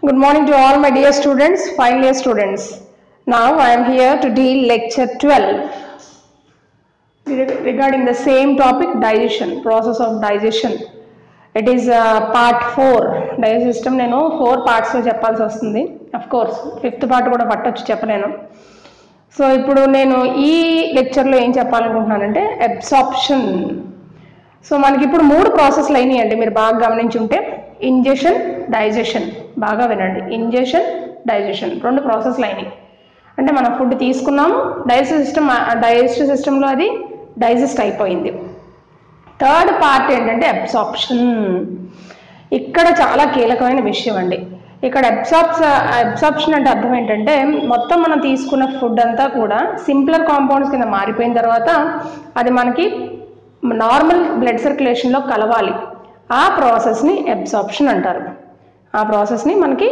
Good morning to all my dear students, final year students. Now I am here to deal lecture 12 regarding the same topic, digestion, process of digestion. It is part 4. Digestive system nenu 4 parts lo cheppalsi vastundi. Of course, 5th part kuda pattochu cheppalenu. So ippudu nenu ee lecture lo em cheppalanukuntunnanante absorption. So మనకి ఇప్పుడు 3 ప్రాసెస్లు అయినాయండి, మీరు బాగా గమనించుంటే ingestion, digestion. బాగా వినండి, ingestion, digestion 2 ప్రాసెస్లు అయినాయి. అంటే మనం ఫుడ్ తీసుకున్నాము, డైజెస్టివ్ సిస్టంలో అది డైజెస్ట్ అయిపోయింది. థర్డ్ పార్ట్ ఏంటంటే అబ్సార్ప్షన్. ఇక్కడ చాలా కీలకమైన విషయం అండి. ఇక్కడ అబ్సార్ప్షన్ అంటే అర్థం ఏంటంటే మొత్తం మనం తీసుకున్న ఫుడ్ అంతా కూడా సింప్లర్ కాంపౌండ్స్ కింద మారిపోయిన తర్వాత అది మనకి నార్మల్ బ్లడ్ సర్క్యులేషన్లో కలవాలి. ఆ ప్రాసెస్ని అబ్సార్ప్షన్ అంటారు. ఆ ప్రాసెస్ని మనకి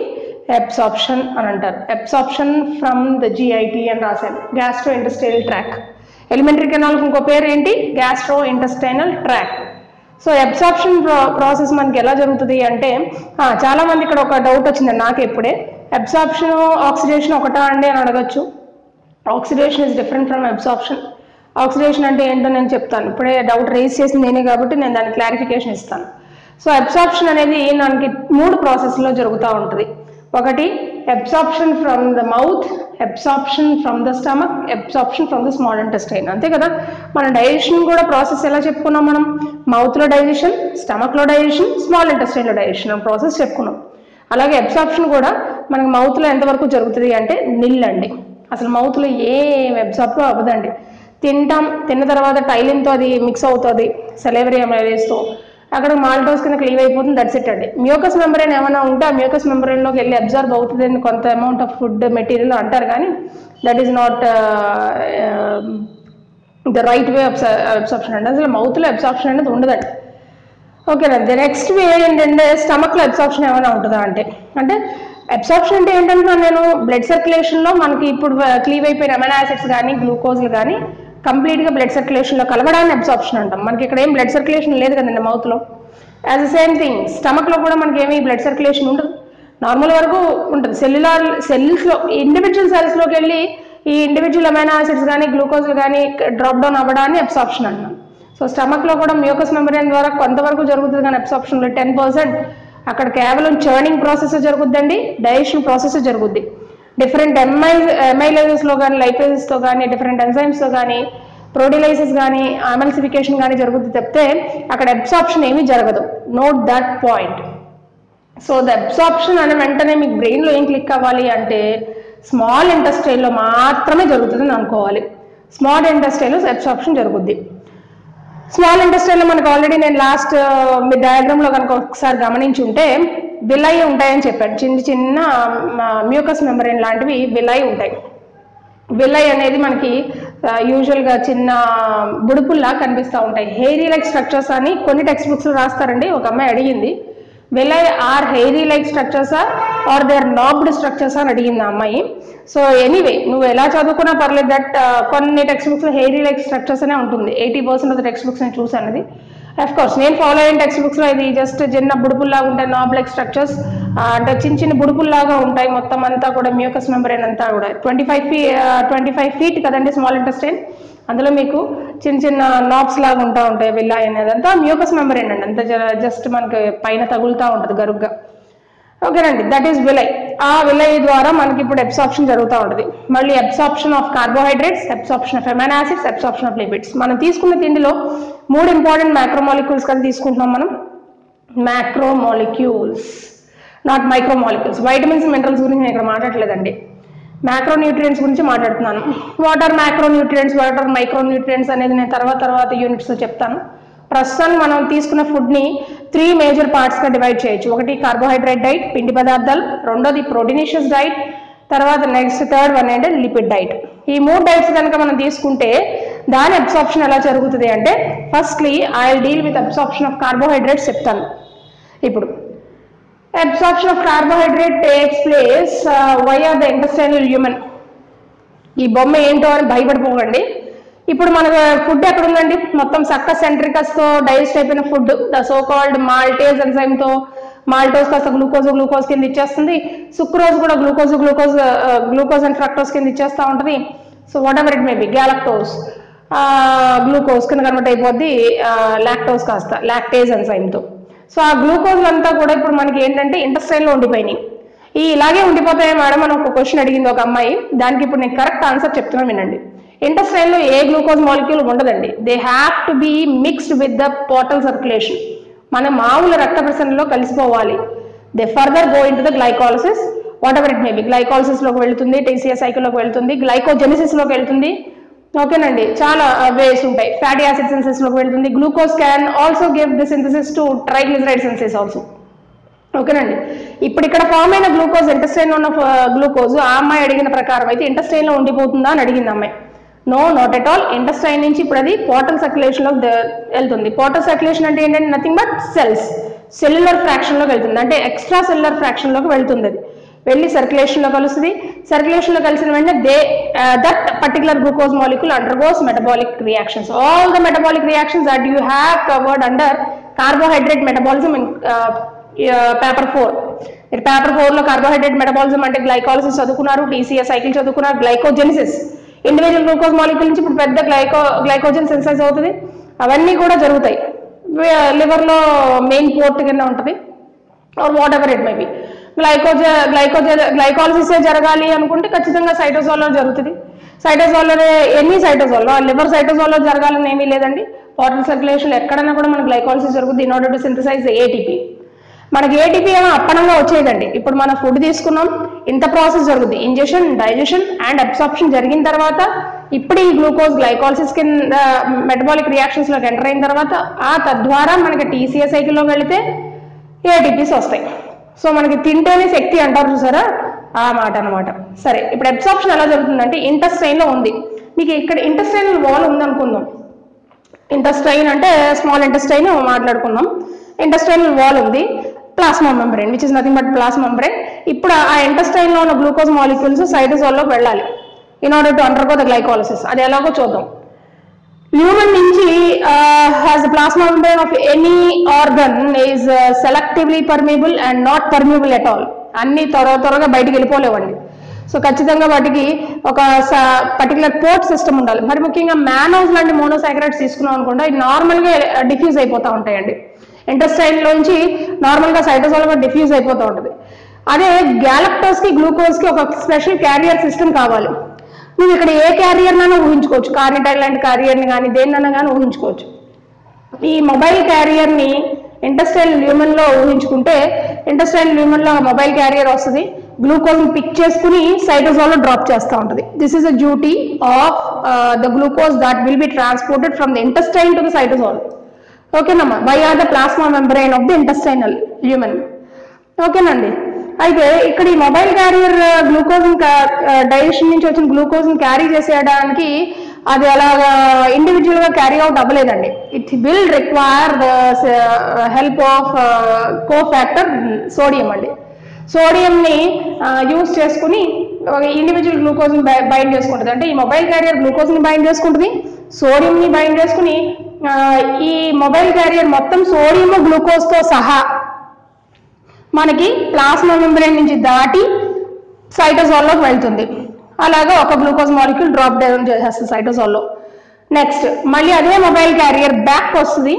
అబ్సార్ప్షన్ అని అంటారు. అబ్సార్ప్షన్ ఫ్రమ్ ద GIT అని రాశాను, గ్యాస్ట్రో ఇంటెస్టైనల్ ట్రాక్. ఎలిమెంటరీ కెనాల్కి ఇంకో పేరు ఏంటి? Gastro intestinal track. So absorption process మనకి ఎలా జరుగుతుంది అంటే, చాలామంది ఇక్కడ ఒక డౌట్ వచ్చింది నాకు ఎప్పుడే, అబ్సార్ప్షన్ ఆక్సిడేషన్ ఒకటా అండి అని అడగచ్చు. Oxidation is different from absorption. Oxidation అంటే ఏంటో నేను చెప్తాను. ఇప్పుడే డౌట్ రేస్ చేసింది నేనే కాబట్టి నేను దానికి క్లారిఫికేషన్ ఇస్తాను. సో అబ్సార్ప్షన్ అనేది మనకి 3 ప్రాసెస్లో జరుగుతూ ఉంటుంది. ఒకటి absorption from the mouth, absorption from the stomach, absorption from the small intestine. అంతే కదా, మన డైజెషన్ కూడా ప్రాసెస్ ఎలా చెప్పుకున్నాం మనం? మౌత్లో డైజెషన్, స్టమక్లో డైజెషన్, స్మాల్ ఇంటెస్టైన్లో డైజెషన్ అని ప్రాసెస్ చెప్పుకున్నాం. అలాగే అబ్సార్ప్షన్ కూడా మనకి మౌత్లో ఎంతవరకు జరుగుతుంది అంటే నిల్ అండి. అసలు మౌత్లో ఏం అబ్సార్బ్ అవ్వదండి. తిన్న తర్వాత టైలిన్తో అది మిక్స్ అవుతుంది, సెలైవరీ అమైలేజ్తో అక్కడ మాల్టోస్ కింద క్లీవ్ అయిపోతుంది. దట్స్ ఇట్ అండి. మ్యూకస్ మెంబ్రెయిన్ ఏమైనా ఉంటే ఆ మ్యూకస్ మెంబ్రెయిన్లోకి వెళ్ళి అబ్జర్వ్ అవుతుంది అని కొంత అమౌంట్ ఆఫ్ ఫుడ్ మెటీరియల్ అంటారు, కానీ that is not the right way of absorption అండి. అసలు మౌత్లో అబ్సార్ప్షన్ అనేది ఉండదండి. ఓకేనండి. నెక్స్ట్ వే ఏంటంటే స్టమక్లో అబ్సార్ప్షన్ ఏమైనా ఉంటుందా అంటే అబ్సార్ప్షన్ అంటే ఏంటంటే నేను బ్లడ్ సర్క్యులేషన్లో మనకి ఇప్పుడు క్లీవ్ అయిపోయిన అమైనో యాసిడ్స్ కానీ గ్లూకోజ్లు కానీ కంప్లీట్గా బ్లడ్ సర్క్యులేషన్లో కలవడాన్ని అబ్సార్ప్షన్ అంటాం. మనకి ఇక్కడ ఏం బ్లడ్ సర్క్యులేషన్ లేదు కదండి మౌత్లో. యాజ్ ద సేమ్ థింగ్ స్టమక్లో కూడా మనకి ఏమి బ్లడ్ సర్క్యులేషన్ ఉండదు, నార్మల్ వరకు ఉంటుంది. సెల్స్లో ఇండివిజువల్ సెల్స్లోకి వెళ్ళి ఈ ఇండివిజువల్ అమైనో యాసిడ్స్ కానీ గ్లూకోజ్లు కానీ డ్రాప్ డౌన్ అవ్వడాన్ని అబ్సార్ప్షన్ అంటాం. సో స్టమక్లో కూడా మ్యూకస్ మెంబ్రెయిన్ ద్వారా కొంతవరకు జరుగుతుంది, కానీ అబ్సార్ప్షన్లో 10%. అక్కడ కేవలం చర్నింగ్ ప్రాసెస్ జరుగుద్దండి, డైజెషన్ ప్రాసెస్ జరుగుద్ది. డిఫరెంట్ ఎమైలైజెస్లో కానీ లైపేజెస్తో కానీ డిఫరెంట్ ఎంజైమ్స్తో కానీ ప్రోటీలైసిస్ కానీ అమెల్సిఫికేషన్ కానీ జరుగుద్ది తప్పితే అక్కడ అబ్సార్ప్షన్ ఏమీ జరగదు. Note that point. So the absorption అనే వెంటనే మీకు బ్రెయిన్లో ఏం క్లిక్ అవ్వాలి అంటే స్మాల్ ఇంటెస్టైన్లో మాత్రమే జరుగుతుందని అనుకోవాలి. స్మాల్ ఇంటెస్టైన్లో అబ్సార్ప్షన్ జరుగుద్ది. స్మాల్ ఇంటెస్టైన్లో మనకు ఆల్రెడీ నేను లాస్ట్ మీ డయాగ్రామ్లో కనుక ఒకసారి గమనించి ఉంటే విలై ఉంటాయని చెప్పాను. చిన్న చిన్న మ్యూకస్ మెంబ్రెయిన్ లాంటివి విలై ఉంటాయి. విలై అనేది మనకి యూజువల్గా చిన్న బుడుపుల్లా కనిపిస్తూ ఉంటాయి. హెయిరీ లైక్ స్ట్రక్చర్స్ అని కొన్ని టెక్స్ట్ బుక్స్లో రాస్తారండి. ఒక అమ్మాయి అడిగింది, విలై ఆర్ హెయిరీ లైక్ స్ట్రక్చర్సా or they are knobbed structures అని అడిగింది ఆ అమ్మాయి. సో ఎనీవే నువ్వు ఎలా చదువుకున్నా పర్లేదు, దట్ కొన్ని టెక్స్ట్ బుక్స్లో హెయిరీ లైక్ స్ట్రక్చర్స్ అనే ఉంటుంది. 80% ఆఫ్ ద టెక్స్ట్ బుక్స్ నేను చూసాను. అది కోర్స్ నేను ఫాలో అయిన టెక్స్ట్ బుక్స్లో ఇది జస్ట్ చిన్న బుడుపుల్లాగా ఉంటాయి, నాబ్ లైక్ స్ట్రక్చర్స్ అంటే చిన్న చిన్న బుడుపుల్లాగా ఉంటాయి. మొత్తం అంతా కూడా మ్యూకస్ మెంబ్రెయిన్ అంతా కూడా 25 feet కదండి స్మాల్ ఇంటెస్టైన్. అందులో మీకు చిన్న చిన్న నాబ్స్ లాగా ఉంటాయి. విల్లా అనేది అంతా మ్యూకస్ మెంబ్రెయిన్ అండి, అంతా జస్ట్ మనకి పైన తగులుతూ ఉంటుంది గరుగ్గా. ఓకేనండి, దట్ ఈస్ విలై. ఆ విలై ద్వారా మనకి ఇప్పుడు అబ్సార్ప్షన్ జరుగుతూ ఉంటుంది. మళ్ళీ absorption of carbohydrates, absorption of amino acids, absorption of lipids. మనం తీసుకున్న తిండిలో 3 ఇంపార్టెంట్ మ్యాక్రోమాలిక్యూల్స్ కదా తీసుకుంటున్నాం మనం. Macromolecules, not micromolecules. Vitamins minerals గురించి నేను ఇక్కడ మాట్లాడలేదండి, మ్యాక్రో న్యూట్రియంట్స్ గురించి మాట్లాడుతున్నాను. What are macro nutrients, what are micro nutrients అనేది నేను తర్వాత యూనిట్స్లో చెప్తాను. ప్రస్తుతానికి మనం తీసుకున్న ఫుడ్ని 3 మేజర్ పార్ట్స్గా డివైడ్ చేయొచ్చు. ఒకటి కార్బోహైడ్రేట్ డైట్, పిండి పదార్థాలు. రెండోది ప్రోటీనిషియస్ డైట్. తర్వాత థర్డ్ వన్ ఏంటంటే లిపిడ్ డైట్. ఈ 3 డైట్స్ కనుక మనం తీసుకుంటే దాని అబ్సార్ప్షన్ ఎలా జరుగుతుంది అంటే, firstly I will deal with absorption of carbohydrates చెప్తాను. ఇప్పుడు absorption of carbohydrate takes place via the intestinal human. ఈ బొమ్మ ఏంటో అని భయపడిపోకండి. ఇప్పుడు మన ఫుడ్ ఎక్కడ ఉందండి? మొత్తం సక్కస్ సెంట్రికస్తో డైజెస్ట్ అయిపోయిన food, the so called maltase ఎంజైమ్తో మాల్టోస్ కాస్త గ్లూకోజ్ కింద ఇచ్చేస్తుంది, సుక్రోజ్ కూడా గ్లూకోజ్ అండ్ ఫ్రక్టోస్ కింద ఇచ్చేస్తూ ఉంటుంది. So whatever it may be, galactose glucose కింద కన్వర్ట్ అయిపోద్ది, లాక్టోస్ కాస్త లాక్టేజ్ ఎంజైమ్తో. సో ఆ గ్లూకోజ్లు అంతా కూడా ఇప్పుడు మనకి ఏంటంటే ఇంటెస్టైన్లో ఉండిపోయినాయి. ఇలాగే ఉండిపోతాయి మేడం అని ఒక క్వశ్చన్ అడిగింది ఒక అమ్మాయి. దానికి ఇప్పుడు నేను కరెక్ట్ ఆన్సర్ చెప్తున్నాను వినండి. ఇంటెస్టైన్లో ఏ గ్లూకోజ్ మాలిక్యూల్ ఉండదండి. They have to be mixed with the portal circulation. మన మామూలు రక్త ప్రసరణలో కలిసిపోవాలి. They further go into the glycolysis, whatever it may be. గ్లైకాలసిస్లోకి వెళ్తుంది, టీసీఎస్ సైకిల్లోకి వెళ్తుంది, గ్లైకోజెనిసిస్లోకి వెళ్తుంది. ఓకేనండి, చాలా వేస్ ఉంటాయి. ఫ్యాటీ యాసిడ్ సింథసిస్లోకి వెళ్తుంది. Glucose can also give the synthesis to triglyceride synthesis also. ఓకేనండి, ఇప్పుడు ఇక్కడ ఫామ్ అయిన గ్లూకోజ్ ఇంటెస్టైన్లో ఉన్న గ్లూకోజ్ ఆ అమ్మాయి అడిగిన ప్రకారం అయితే ఇంటెస్టైన్లో ఉండిపోతుందా అని అడిగింది అమ్మాయి. No, not at all. Intestine నుంచి ఇప్పుడు అది పోర్టల్ సర్క్యులేషన్లోకి వెళ్తుంది. పోర్టల్ సర్క్యులేషన్ అంటే ఏంటంటే నథింగ్ బట్ సెల్స్, సెల్యులర్ ఫ్రాక్షన్లోకి వెళ్తుంది. అంటే ఎక్స్ట్రా సెల్యులర్ ఫ్రాక్షన్లోకి వెళ్తుంది. అది వెళ్ళి సర్క్యులేషన్లో కలుస్తుంది. సర్క్యులేషన్లో కలిసిన వెంటనే that particular glucose molecule undergoes metabolic reactions. All the metabolic reactions that you have covered under carbohydrate metabolism in paper 4. మీరు పేపర్ 4లో కార్బోహైడ్రేట్ మెటబాలిజం అంటే గ్లైకాలసిస్ చదువుకున్నారు, టీసీఎస్ సైకిల్ చదువుకున్నారు, గ్లైకోజెనిసిస్ ఇండివిజువల్ గ్లూకోజ్ మాలిక్యూల్ నుంచి ఇప్పుడు పెద్ద గ్లైకోజన్ సింథసైజ్ అవుతుంది. అవన్నీ కూడా జరుగుతాయి. లివర్లో మెయిన్ పోర్ట్ కింద ఉంటుంది, or whatever it may be. Glycolysis జరగాలి అనుకుంటే ఖచ్చితంగా సైటోజోల్లో జరుగుతుంది. ఎన్ని సైటోజోల్లో, లివర్ సైటోజోల్లో జరగాలని ఏమీ లేదండి. పోర్టల్ సర్క్యులేషన్ ఎక్కడైనా కూడా మనకి గ్లైకాలసిస్ జరుగుతుంది in order to synthesize ATP. మనకి ఏటీపీ ఏమో అప్పనంగా వచ్చేదండి. ఇప్పుడు మనం ఫుడ్ తీసుకున్నాం, ఇంత ప్రాసెస్ జరుగుతుంది. ఇంజెషన్, డైజెషన్ అండ్ అబ్సార్ప్షన్ జరిగిన తర్వాత ఇప్పుడు ఈ గ్లూకోజ్ గ్లైకాలసిస్ కింద మెటబాలిక్ రియాక్షన్స్లోకి ఎంటర్ అయిన తర్వాత తద్వారా మనకి టీసీఎస్ సైకిల్లోకి వెళితే ఏటీపీస్ వస్తాయి. సో మనకి తింటేనే శక్తి అంటారు చూసారా, ఆ మాట అనమాట. సరే, ఇప్పుడు అబ్సార్ప్షన్ ఎలా జరుగుతుందంటే ఇంటెస్టైన్లో ఉంది. మీకు ఇక్కడ ఇంటెస్టైనల్ వాల్ ఉందనుకుందాం. ఇంటెస్టైన్ అంటే స్మాల్ ఇంటెస్టైన్ మాట్లాడుకుందాం. ఇంటెస్టైనల్ వాల్ ఉంది, plasma membrane which is nothing but plasma membrane. ఇప్పుడు ఆ ఇంటెస్టైన్లో ఉన్న గ్లూకోజ్ మాలిక్యూల్స్ సైటోజోల్లోకి వెళ్ళాలి in order to undergo the glycolysis. అది ఎలాగో చూద్దాం. హ్యూమన్ నుంచి has the plasma membrane of any organ is selectively permeable and not permeable at all. అన్ని త్వరగా బయటికి వెళ్ళిపోలేవండి. సో ఖచ్చితంగా వాటికి ఒక పర్టికులర్ పోర్ట్ సిస్టమ్ ఉండాలి. మరి ముఖ్యంగా మ్యానోస్ లాంటి మోనోసాకరైడ్స్ తీసుకున్నాం అనుకుంటే ఇది నార్మల్గా డిఫ్యూజ్ అయిపోతూ ఉంటాయండి. ఇంటెస్టైన్లోంచి నార్మల్గా సైటోజోల్గా డిఫ్యూజ్ అయిపోతూ ఉంటుంది. అదే గ్యాలక్టోస్కి గ్లూకోజ్కి ఒక స్పెషల్ క్యారియర్ సిస్టమ్ కావాలి. నువ్వు ఇక్కడ ఏ క్యారియర్నైనా ఊహించుకోవచ్చు, కార్నిటైల్ లాంటి క్యారియర్ని కానీ దేన్నైనా కానీ ఊహించుకోవచ్చు. ఈ మొబైల్ క్యారియర్ని ఇంటెస్టైన్ ల్యూమన్లో ఊహించుకుంటే ఇంటెస్టైన్ ల్యూమన్లో మొబైల్ క్యారియర్ వస్తుంది. గ్లూకోజ్ని పిక్ చేసుకుని సైటోజోల్లో డ్రాప్ చేస్తూ ఉంటుంది. This is the duty of the glucose that will be transported from the intestine to the cytosol. ఓకేనమ్మా, why are the plasma membrane of the intestinal lumen. ఓకేనండి, అయితే ఇక్కడ ఈ mobile carrier glucose digestion నుంచి వచ్చిన glucose carry చేసేయడానికి అది అలాగా individual గా క్యారీ అవుట్ అవ్వలేదండి. It will require the help of cofactor sodium అండి. సోడియంని యూజ్ చేసుకుని ఇండివిజువల్ గ్లూకోజ్ని బైండ్ చేసుకుంటుంది. అంటే ఈ మొబైల్ క్యారియర్ గ్లూకోజ్ని బైండ్ చేసుకుంటుంది, సోడియంని బైండ్ చేసుకుని ఈ మొబైల్ క్యారియర్ మొత్తం సోడియం గ్లూకోజ్తో సహా మనకి ప్లాస్మా మెంబ్రెయిన్ నుంచి దాటి సైటోజోల్లోకి వెళ్తుంది. అలాగే ఒక గ్లూకోజ్ మాలిక్యూల్ డ్రాప్ డౌన్ చేసేస్తుంది సైటోజోల్లో. నెక్స్ట్ మళ్ళీ అదే మొబైల్ క్యారియర్ బ్యాక్ వస్తుంది,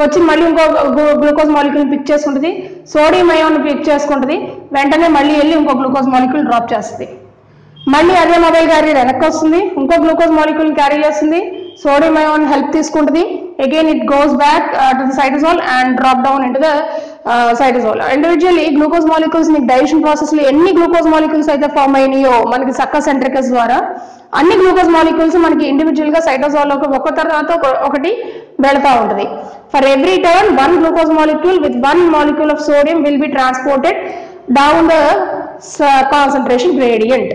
వచ్చి మళ్ళీ ఇంకో గ్లూకోజ్ మాలిక్యూల్ పిక్ చేసుకుంటుంది, సోడియం అయాన్ పిక్ చేసుకుంటుంది, వెంటనే మళ్ళీ వెళ్ళి ఇంకో గ్లూకోజ్ మాలిక్యూల్ డ్రాప్ చేస్తుంది. మళ్ళీ అదే మొబైల్ క్యారియర్ వెనక్కి వస్తుంది, ఇంకో గ్లూకోజ్ మాలిక్యూల్ క్యారీ చేస్తుంది, సోడియం అయాన్ హెల్ప్ తీసుకుంటుంది, again it goes back to the cytosol and drop down into the cytosol. Individually glucose molecules మీకు డైజెషన్ ప్రాసెస్ లో ఎన్ని గ్లూకోజ్ మాలిక్యూల్స్ అయితే ఫామ్ అయినాయో మనకి సక్కసెంట్రికస్ ద్వారా అన్ని గ్లూకోజ్ మాలిక్యూల్స్ మనకి ఇండివిజువల్ గా సైటోజోల్లోకి ఒక తర్వాత ఒకటి వెళ్తా ఉంటుంది. For every turn one glucose molecule with one molecule of sodium will be transported down the concentration gradient.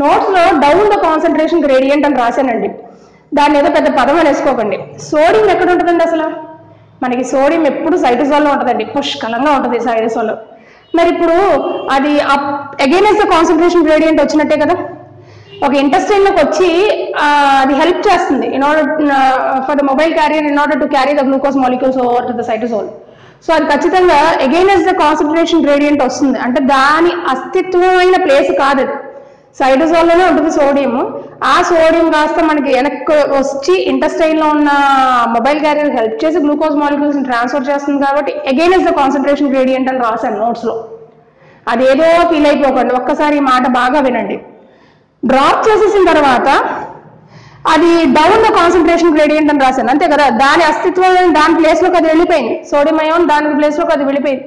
Notes లో డౌన్ ద కాన్సన్ట్రేషన్ గ్రేడియంట్ అని రాశానండి. దాన్ని ఏదో పెద్ద పదం అనేసుకోకండి. సోడియం ఎక్కడ ఉంటుందండి అసలు? మనకి సోడియం ఎప్పుడు సైటోజోల్లో ఉంటుందండి, పుష్కలంగా ఉంటుంది సైటోజోల్లో. మరి ఇప్పుడు అది అగైనెస్ట్ ద కాన్సన్ట్రేషన్ గ్రేడియంట్ వచ్చినట్టే కదా. ఒక ఇంటెస్టైన్లోకి వచ్చి అది హెల్ప్ చేస్తుంది in order for the mobile carrier in order to carry the glucose molecules over to the cytosol. So అది ఖచ్చితంగా అగైనెస్ట్ ద కాన్సన్ట్రేషన్ గ్రేడియంట్ వస్తుంది. అంటే దాని అస్తిత్వమైన ప్లేస్ కాదు అది, సైటోజోల్లోనే ఉంటుంది సోడియం. ఆ సోడియం కాస్త మనకి వెనక్కి వచ్చి ఇంటెస్టైన్లో ఉన్న మొబైల్ క్యారియర్ హెల్ప్ చేసి గ్లూకోజ్ మాలిక్యూల్స్ని ట్రాన్స్ఫర్ చేస్తుంది కాబట్టి అగైనెస్ట్ ద కాన్సన్ట్రేషన్ గ్రేడియంట్ అని రాశాను నోట్స్లో. అదేదో ఫీల్ అయిపోకండి, ఒక్కసారి ఈ మాట బాగా వినండి. డ్రాప్ చేసేసిన తర్వాత అది డౌన్ ద కాన్సన్ట్రేషన్ గ్రేడియంట్ అని రాశాను, అంతే కదా. దాని అస్తిత్వం దాని ప్లేస్లోకి అది వెళ్ళిపోయింది, సోడియం అయాన్ దాని ప్లేస్లోకి అది వెళ్ళిపోయింది.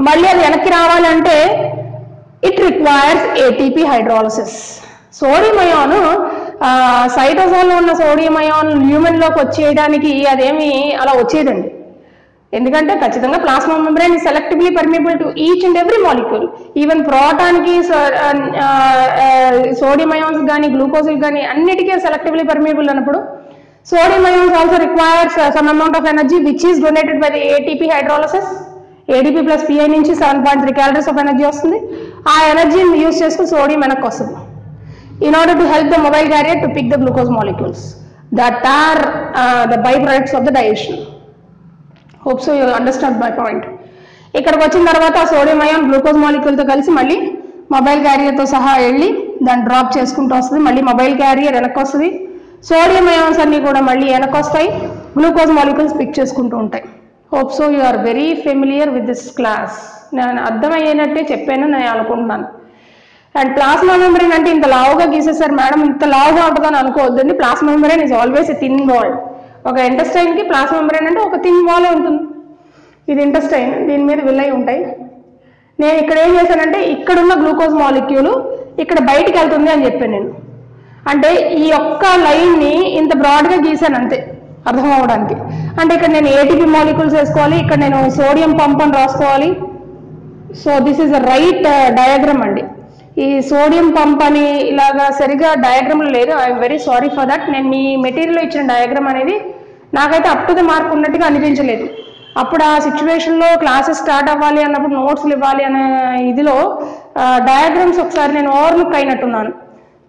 మళ్ళీ అది వెనక్కి రావాలంటే it requires ATP hydrolysis. Sodium ion సైటోజోల్లో ఉన్న సోడియం అయాన్ ల్యూమెన్లోకి వచ్చేయడానికి అదేమి అలా వచ్చేదండి. ఎందుకంటే ఖచ్చితంగా plasma membrane is selectively permeable to each and every molecule. Even ప్రోటాన్కి సోడియం అయాన్స్ కానీ గ్లూకోజ్ కానీ అన్నిటికీ సెలెక్టివ్లీ పర్మియబుల్ అన్నప్పుడు sodium ions also requires some amount of energy which is donated by the ATP hydrolysis. ATP plus Pi నుంచి 7.3 calories of energy వస్తుంది. ఆ ఎనర్జీని use చేసుకుని సోడియం వెనక్కి వస్తుంది in order to help the mobile carrier to pick the glucose molecules that are the byproducts of the digestion. Hope so you understand my point. ఇక్కడికి వచ్చిన తర్వాత సోడియం అయాన్ గ్లూకోజ్ మాలిక్యూల్తో కలిసి మళ్ళీ మొబైల్ క్యారియర్తో సహా వెళ్ళి దాన్ని డ్రాప్ చేసుకుంటూ వస్తుంది. మళ్ళీ మొబైల్ క్యారియర్ వెనక్కి వస్తుంది, సోడియం అయాన్స్ అన్నీ కూడా మళ్ళీ వెనక్కి వస్తాయి, గ్లూకోజ్ మాలిక్యూల్స్ పిక్ చేసుకుంటూ ఉంటాయి. Hope so you are very familiar with this class. నేను అర్థమయ్యేనట్టే చెప్పాను నేను అనుకుంటున్నాను. అండ్ ప్లాస్మా మెంబ్రేన్ అంటే ఇంత లావుగా గీసేసారు మేడం, ఇంత లావుగా ఉంటుందని అనుకోవద్దండి. Plasma membrane is always a thin wall. ఒక ఇంటెస్టైన్కి ప్లాస్మా మెంబ్రేన్ అంటే ఒక థిన్ వాల్ ఉంటుంది. ఇది ఇంటెస్టైన్, దీని మీద విల్లై ఉంటాయి. నేను ఇక్కడ ఏం చేశానంటే ఇక్కడున్న గ్లూకోజ్ మాలిక్యూల్ ఇక్కడ బయటికి వెళ్తుంది అని చెప్పాను నేను. అంటే ఈ ఒక్క లైన్ని ఇంత బ్రాడ్గా గీసాను అంతే అర్థం అవ్వడానికి. అంటే ఇక్కడ నేను ఏటీపీ మాలిక్యూల్స్ వేసుకోవాలి, ఇక్కడ నేను సోడియం పంప్ అని రాసుకోవాలి. So this is a right diagram అండి. ఈ సోడియం పంప్ అని ఇలాగా సరిగా డయాగ్రామ్లో లేదు, I'm very sorry for that. నేను మీ మెటీరియల్లో ఇచ్చిన డయాగ్రామ్ అనేది నాకైతే అప్ టు ద మార్క్ ఉన్నట్టుగా అనిపించలేదు. అప్పుడు ఆ సిచ్యువేషన్లో క్లాసెస్ స్టార్ట్ అవ్వాలి అన్నప్పుడు నోట్స్లు ఇవ్వాలి అనే ఇదిలో డయాగ్రామ్స్ ఒకసారి నేను ఓవర్లుక్ అయినట్టున్నాను.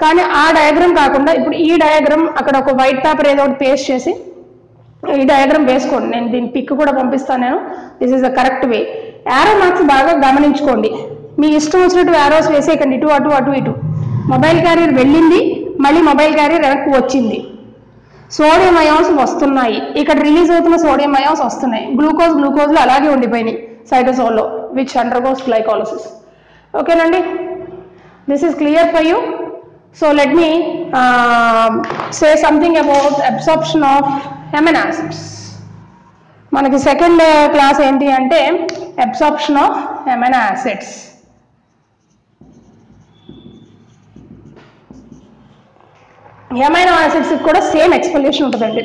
కానీ ఆ డయాగ్రామ్ కాకుండా ఇప్పుడు ఈ డయాగ్రామ్ అక్కడ ఒక వైట్ పేపర్ ఏదో ఒకటి పేస్ట్ చేసి ఈ డయాగ్రామ్ వేసుకోండి. నేను దీని పిక్ కూడా పంపిస్తాను నేను. This is the correct way. Arrow marks బాగా గమనించుకోండి. మీ ఇష్టం వచ్చినట్టు యారోస్ వేసేయకండి, ఇటు అటు అటు ఇటు. మొబైల్ క్యారియర్ వెళ్ళింది, మళ్ళీ మొబైల్ క్యారియర్ వెనక్కి వచ్చింది, సోడియం అయాన్స్ వస్తున్నాయి, ఇక్కడ రిలీజ్ అవుతున్న సోడియం అయాన్స్ వస్తున్నాయి. గ్లూకోజ్లు అలాగే ఉండిపోయినాయి సైటోసోల్లో విచ్ అండర్గోస్ గ్లైకాలసిస్. ఓకేనండి, this is clear for you. So let me say something about absorption of amino acids. మనకి సెకండ్ క్లాస్ ఏంటి అంటే absorption of amino acids. Amino acids కూడా సేమ్ ఎక్స్ప్లెనేషన్ ఉంటుందండి,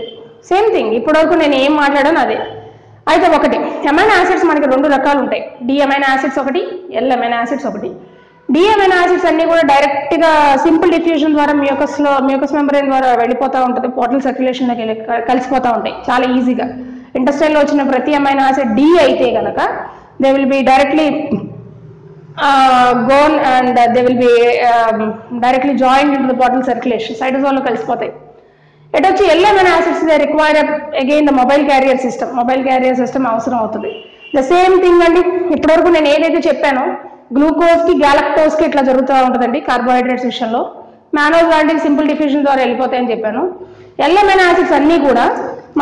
same thing. ఇప్పటివరకు నేను ఏం మాట్లాడాను అదే. అయితే ఒకటి, అమైనో యాసిడ్స్ మనకి రెండు రకాలు ఉంటాయి. డి అమైనో యాసిడ్స్ ఒకటి, ఎల్ అమైనో యాసిడ్స్ ఒకటి. డి అమైనో యాసిడ్స్ అన్ని కూడా డైరెక్ట్గా సింపుల్ డిఫ్యూజన్ ద్వారా మ్యూకస్ మెంబ్రేన్ ద్వారా వెళ్ళిపోతూ ఉంటుంది, పోర్టల్ సర్క్యులేషన్లోకి కలిసిపోతూ ఉంటాయి చాలా ఈజీగా. ఇంటెస్టైన్లో వచ్చిన ప్రతి అమైనో యాసిడ్ డి అయితే కనుక they will be directly gone and they will be directly joined into the portal circulation. Cytosol కలిసిపోతాయి. ఇటు వచ్చి L amino acids they require again the mobile carrier system అవసరం అవుతుంది. ద సేమ్ థింగ్ అండి. ఇప్పటివరకు నేను ఏదైతే చెప్పానో గ్లూకోజ్కి గ్యాలక్టోజ్కి ఇట్లా జరుగుతూ ఉంటుందండి కార్బోహైడ్రేట్స్ విషయంలో. మ్యానోజ్ లాంటివి సింపుల్ డిఫ్యూజన్ ద్వారా వెళ్ళిపోతాయని చెప్పాను. ఎల్ అమైనో యాసిడ్స్ అన్నీ కూడా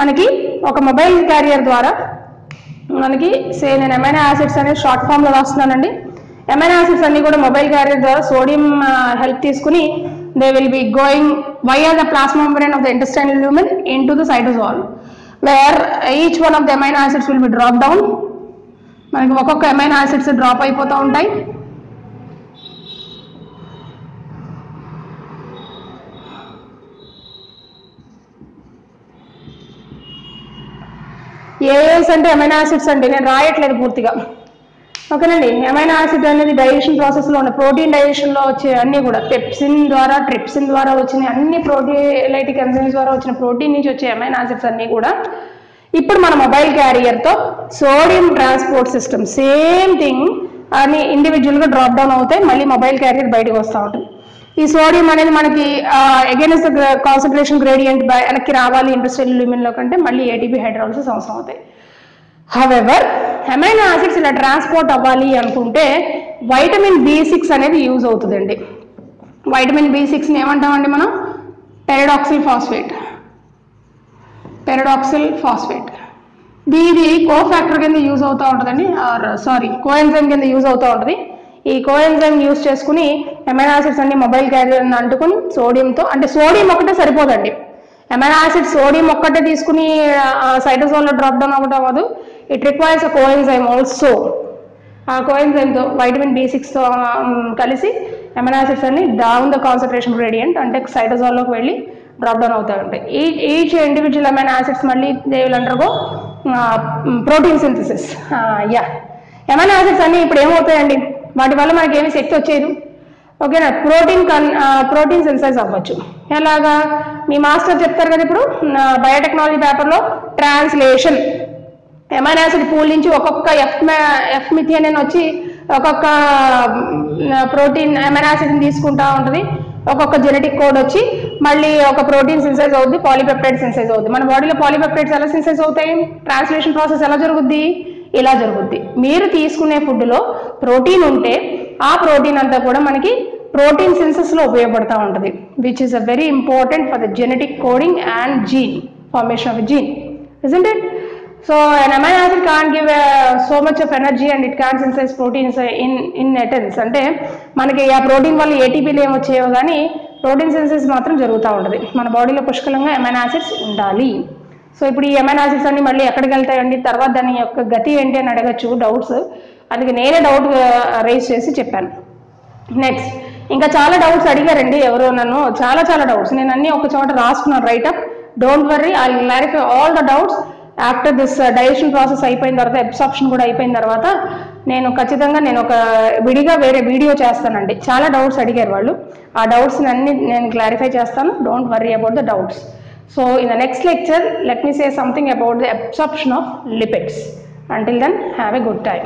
మనకి ఒక మొబైల్ క్యారియర్ ద్వారా మనకి నేను అమైనో యాసిడ్స్ అనేది షార్ట్ ఫామ్లో రాస్తున్నానండి. అమైనో యాసిడ్స్ అన్ని కూడా మొబైల్ క్యారియర్ ద్వారా సోడియం హెల్ప్ తీసుకుని they will be going via the plasma membrane of the intestinal lumen into the cytosol where each one of the amino acids will be drop down. మనకి ఒక్కొక్క amino acids drop అయిపోతూ ఉంటాయి. As అంటే amino acids అండి, నేను రాయట్లేదు పూర్తిగా. ఓకేనండి, amino acid అనేది డైజెషన్ ప్రాసెస్లో ఉన్న ప్రోటీన్ డైజెషన్లో వచ్చే అన్ని కూడా పెప్సిన్ ద్వారా ట్రిప్సిన్ ద్వారా వచ్చిన అన్ని ప్రోటీలైటిక్ ఎంజైమ్స్ ద్వారా వచ్చిన ప్రోటీన్ నుంచి వచ్చే అమైనో యాసిడ్స్ అన్నీ కూడా ఇప్పుడు మన మొబైల్ క్యారియర్తో sodium transport system same thing అని ఇండివిజువల్గా డ్రాప్ డౌన్ అవుతాయి, మళ్ళీ మొబైల్ క్యారియర్ బయటకు వస్తూ ఉంటుంది. ఈ సోడియం అనేది మనకి అగైనెస్ట్ ద కాన్సన్ట్రేషన్ గ్రేడియంట్ వెనక్కి రావాలి ఇంటెస్టైనల్ ల్యూమెన్లో కంటే మళ్ళీ ఏటీపీ హైడ్రాలసిస్ అవసరం అవుతాయి. హవెవర్ అమైనో యాసిడ్స్ ఇలా ట్రాన్స్పోర్ట్ అవ్వాలి అనుకుంటే వైటమిన్ B6 అనేది యూజ్ అవుతుందండి. వైటమిన్ B6ని ఏమంటామండి మనం? పెరిడాక్సిల్ ఫాస్ఫేట్. ఇది కోఫాక్టర్ కింద యూజ్ అవుతూ ఉంటుందండి, కోఎంజైమ్ కింద యూజ్ అవుతూ ఉంటుంది. ఈ కోఎంజైమ్ యూజ్ చేసుకుని అమైనో యాసిడ్స్ అన్ని మొబైల్ క్యారియర్ని అంటుకుని సోడియంతో, అంటే సోడియం ఒక్కటే సరిపోదండి, అమైనో యాసిడ్ సోడియం ఒక్కటే తీసుకుని సైటోజోల్లో డ్రాప్ డౌన్ అవ్వదు. It requires a coenzyme also. ఆ కోఎంజైమ్తో వైటమిన్ B6తో కలిసి అమైనో యాసిడ్స్ అన్ని డౌన్ ద కాన్సన్ట్రేషన్ గ్రేడియంట్, అంటే సైటోజోల్లోకి వెళ్ళి డ్రాప్ డౌన్ అవుతూ ఉంటాయి. ఈచ్ ఇండివిజువల్ అమైనో యాసిడ్స్ మళ్ళీ they will undergo protein synthesis. Amino acids అన్ని ఇప్పుడు ఏమవుతాయండి, వాటి వల్ల మనకి ఏమి శక్తి వచ్చేది, ఓకేనా? ప్రోటీన్ సింథసైజ్ అవ్వచ్చు. ఎలాగా? మీ మాస్టర్ చెప్తారు కదా ఇప్పుడు బయోటెక్నాలజీ పేపర్లో, ట్రాన్స్లేషన్. అమైనో యాసిడ్ పూల్ నుంచి ఒక్కొక్క ఎఫ్ మిథియోనిన్ వచ్చి ఒక్కొక్క ప్రోటీన్ అమైనో యాసిడ్ని తీసుకుంటా ఉంటుంది. ఒక్కొక్క జెనెటిక్ కోడ్ వచ్చి మళ్ళీ ఒక ప్రోటీన్ సింథసైజ్ అవుద్ది, పాలీపెప్టైడ్ సింథసైజ్ అవుద్ది. మన బాడీలో పాలీపెప్టైడ్స్ ఎలా సింథసైజ్ అవుతాయి? ట్రాన్స్లేషన్ ప్రాసెస్ ఎలా జరుగుద్ది? ఇలా జరుగుద్ది. మీరు తీసుకునే ఫుడ్లో ప్రోటీన్ ఉంటే ఆ ప్రోటీన్ అంతా కూడా మనకి ప్రోటీన్ సింథసిస్లో ఉపయోగపడుతూ ఉంటుంది, which is a very important for the genetic coding and gene formation of gene, isn't it? So an amino acid can't give so much of energy and it can't synthesize proteins in essence. అంటే మనకి ఆ protein వల్ల ఏటీపీలు ఏమొచ్చేయో కానీ protein synthesis మాత్రం జరుగుతూ ఉంటుంది. మన బాడీలో పుష్కలంగా అమైనో యాసిడ్స్ ఉండాలి. సో ఇప్పుడు ఈ అమైనో యాసిడ్స్ అన్ని మళ్ళీ ఎక్కడికి వెళ్తాయండి, తర్వాత దాని యొక్క గతి ఏంటి అని అడగచ్చు డౌట్స్. అందుకే నేనే డౌట్ రేస్ చేసి చెప్పాను. నెక్స్ట్ ఇంకా చాలా డౌట్స్ అడిగారండి ఎవరో నన్ను, చాలా డౌట్స్. నేను అన్ని ఒక చోట రాసుకున్నాను, write-up. Don't worry, I will clarify all the doubts after this digestion process అయిపోయిన తర్వాత, అబ్సార్ప్షన్ కూడా అయిపోయిన తర్వాత నేను ఖచ్చితంగా ఒక విడిగా వేరే వీడియో చేస్తానండి. చాలా డౌట్స్ అడిగారు వాళ్ళు, ఆ డౌట్స్ని అన్ని నేను క్లారిఫై చేస్తాను. Don't worry about the doubts. So in the next lecture, let me say something about the absorption of lipids. Until then, have a good time.